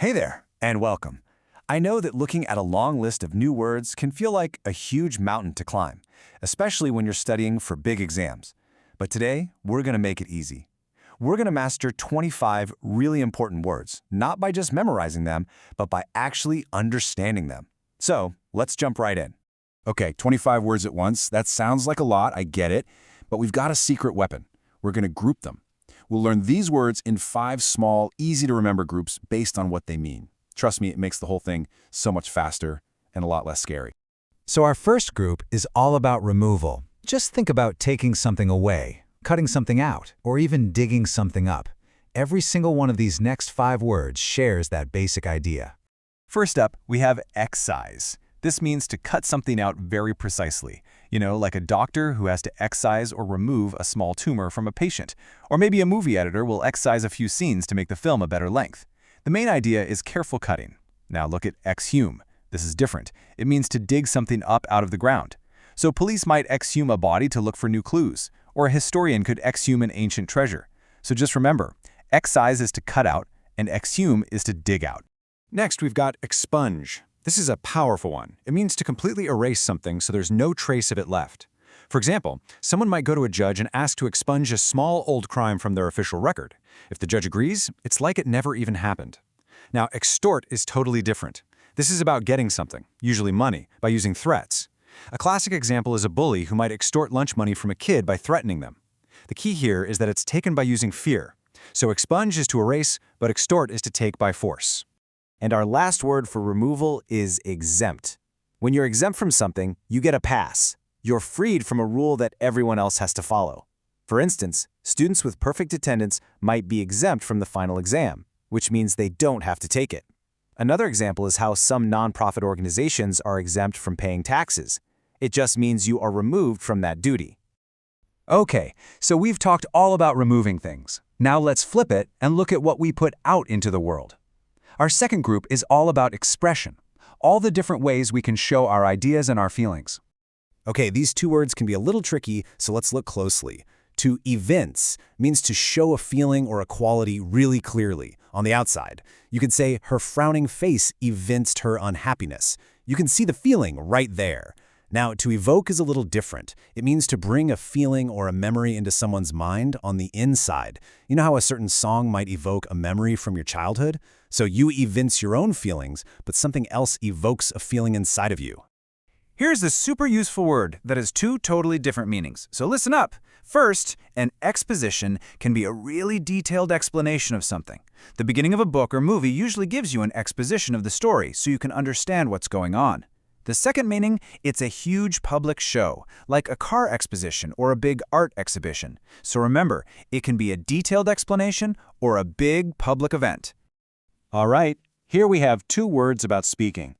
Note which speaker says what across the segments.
Speaker 1: Hey there, and welcome. I know that looking at a long list of new words can feel like a huge mountain to climb, especially when you're studying for big exams. But today, we're going to make it easy. We're going to master 25 really important words, not by just memorizing them, but by actually understanding them. So, let's jump right in.
Speaker 2: Okay, 25 words at once. That sounds like a lot, I get it. But we've got a secret weapon. We're going to group them. We'll learn these words in 5 small, easy-to-remember groups based on what they mean. Trust me, it makes the whole thing so much faster and a lot less scary.
Speaker 3: So our first group is all about removal. Just think about taking something away, cutting something out, or even digging something up. Every single one of these next 5 words shares that basic idea.
Speaker 4: First up, we have excise. This means to cut something out very precisely. You know, like a doctor who has to excise or remove a small tumor from a patient. Or maybe a movie editor will excise a few scenes to make the film a better length. The main idea is careful cutting. Now look at exhume. This is different. It means to dig something up out of the ground. So police might exhume a body to look for new clues, or a historian could exhume an ancient treasure. So just remember, excise is to cut out, and exhume is to dig out.
Speaker 1: Next, we've got expunge. This is a powerful one. It means to completely erase something so there's no trace of it left. For example, someone might go to a judge and ask to expunge a small old crime from their official record. If the judge agrees, it's like it never even happened. Now, extort is totally different. This is about getting something, usually money, by using threats. A classic example is a bully who might extort lunch money from a kid by threatening them. The key here is that it's taken by using fear. So expunge is to erase, but extort is to take by force.
Speaker 5: And our last word for removal is exempt. When you're exempt from something, you get a pass. You're freed from a rule that everyone else has to follow. For instance, students with perfect attendance might be exempt from the final exam, which means they don't have to take it. Another example is how some nonprofit organizations are exempt from paying taxes. It just means you are removed from that duty.
Speaker 3: Okay, so we've talked all about removing things. Now let's flip it and look at what we put out into the world. Our second group is all about expression, all the different ways we can show our ideas and our feelings.
Speaker 5: Okay, these 2 words can be a little tricky, so let's look closely. To evince means to show a feeling or a quality really clearly, on the outside. You could say her frowning face evinced her unhappiness. You can see the feeling right there. Now, to evoke is a little different. It means to bring a feeling or a memory into someone's mind on the inside. You know how a certain song might evoke a memory from your childhood? So you evince your own feelings, but something else evokes a feeling inside of you.
Speaker 6: Here's a super useful word that has 2 totally different meanings, so listen up. First, an exposition can be a really detailed explanation of something. The beginning of a book or movie usually gives you an exposition of the story so you can understand what's going on. The second meaning, it's a huge public show, like a car exposition or a big art exhibition. So remember, it can be a detailed explanation or a big public event.
Speaker 4: All right, here we have 2 words about speaking.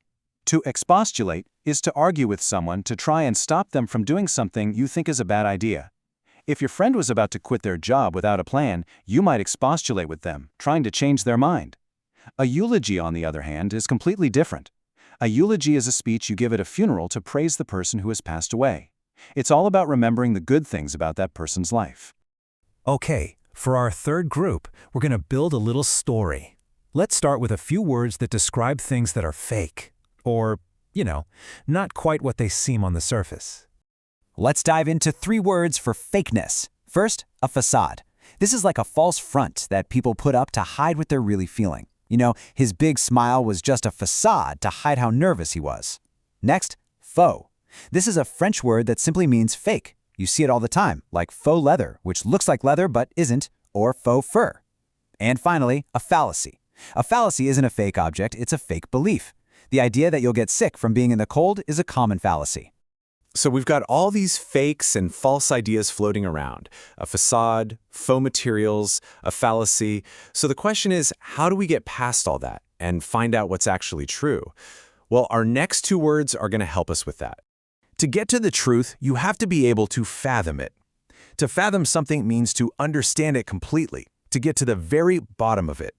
Speaker 4: To expostulate is to argue with someone to try and stop them from doing something you think is a bad idea. If your friend was about to quit their job without a plan, you might expostulate with them, trying to change their mind. A eulogy, on the other hand, is completely different. A eulogy is a speech you give at a funeral to praise the person who has passed away. It's all about remembering the good things about that person's life.
Speaker 3: Okay, for our third group, we're going to build a little story. Let's start with a few words that describe things that are fake, or, not quite what they seem on the surface.
Speaker 5: Let's dive into 3 words for fakeness. First, a facade. This is like a false front that people put up to hide what they're really feeling. You know, his big smile was just a facade to hide how nervous he was. Next, faux. This is a French word that simply means fake. You see it all the time, like faux leather, which looks like leather but isn't, or faux fur. And finally, a fallacy. A fallacy isn't a fake object, it's a fake belief. The idea that you'll get sick from being in the cold is a common fallacy.
Speaker 7: So we've got all these fakes and false ideas floating around. A facade, faux materials, a fallacy. So the question is, how do we get past all that and find out what's actually true? Well, our next 2 words are going to help us with that.
Speaker 1: To get to the truth, you have to be able to fathom it. To fathom something means to understand it completely, to get to the very bottom of it.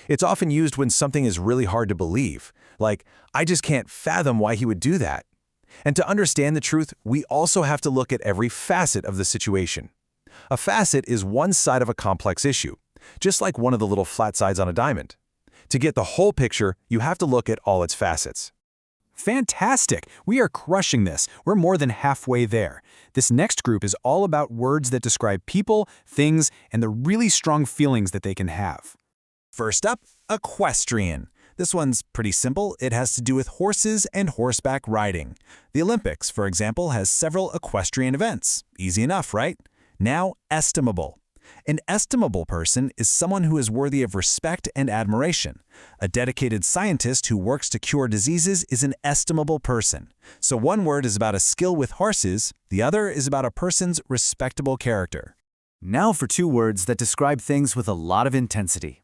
Speaker 1: It's often used when something is really hard to believe, like, I just can't fathom why he would do that. And to understand the truth, we also have to look at every facet of the situation. A facet is one side of a complex issue, just like one of the little flat sides on a diamond.
Speaker 4: To get the whole picture, you have to look at all its facets.
Speaker 6: Fantastic! We are crushing this. We're more than halfway there. This next group is all about words that describe people, things, and the really strong feelings that they can have.
Speaker 3: First up, equestrian. This one's pretty simple. It has to do with horses and horseback riding. The Olympics, for example, has several equestrian events. Easy enough, right? Now, estimable. An estimable person is someone who is worthy of respect and admiration. A dedicated scientist who works to cure diseases is an estimable person. So one word is about a skill with horses, the other is about a person's respectable character.
Speaker 6: Now for two words that describe things with a lot of intensity.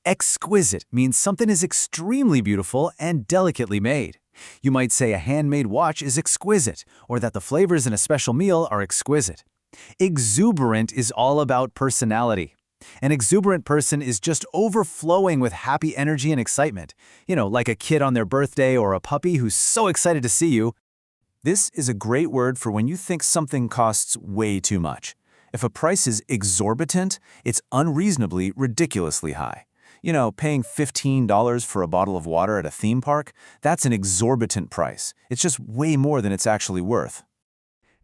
Speaker 6: Exquisite means something is extremely beautiful and delicately made. You might say a handmade watch is exquisite, or that the flavors in a special meal are exquisite. Exuberant is all about personality. An exuberant person is just overflowing with happy energy and excitement. Like a kid on their birthday or a puppy who's so excited to see you. This is a great word for when you think something costs way too much. If a price is exorbitant, it's unreasonably, ridiculously high. Paying $15 for a bottle of water at a theme park, that's an exorbitant price. It's just way more than it's actually worth.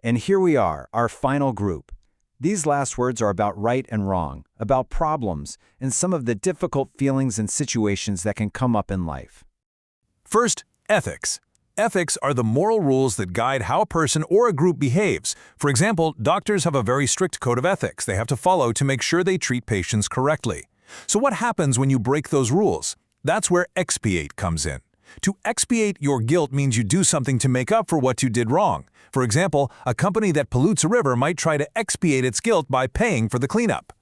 Speaker 3: And here we are, our final group. These last words are about right and wrong, about problems, and some of the difficult feelings and situations that can come up in life.
Speaker 2: First, ethics. Ethics are the moral rules that guide how a person or a group behaves. For example, doctors have a very strict code of ethics they have to follow to make sure they treat patients correctly. So what happens when you break those rules? That's where expiate comes in. To expiate your guilt means you do something to make up for what you did wrong. For example, a company that pollutes a river might try to expiate its guilt by paying for the cleanup.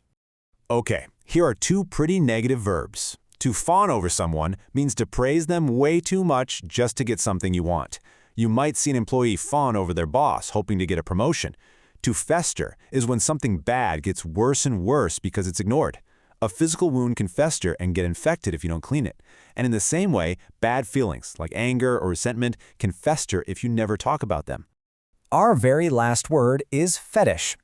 Speaker 1: Okay, here are two pretty negative verbs. To fawn over someone means to praise them way too much just to get something you want. You might see an employee fawn over their boss, hoping to get a promotion. To fester is when something bad gets worse and worse because it's ignored. A physical wound can fester and get infected if you don't clean it. And in the same way, bad feelings, like anger or resentment, can fester if you never talk about them.
Speaker 5: Our very last word is fetish.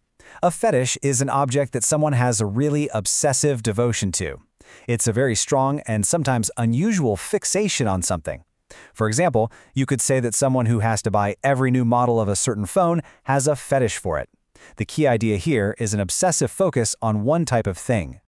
Speaker 5: A fetish is an object that someone has a really obsessive devotion to. It's a very strong and sometimes unusual fixation on something. For example, you could say that someone who has to buy every new model of a certain phone has a fetish for it. The key idea here is an obsessive focus on one type of thing.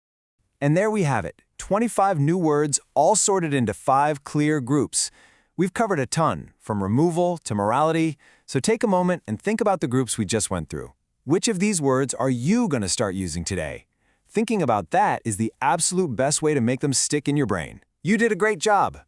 Speaker 3: And there we have it, 25 new words all sorted into 5 clear groups. We've covered a ton, from removal to morality, so take a moment and think about the groups we just went through. Which of these words are you going to start using today? Thinking about that is the absolute best way to make them stick in your brain. You did a great job!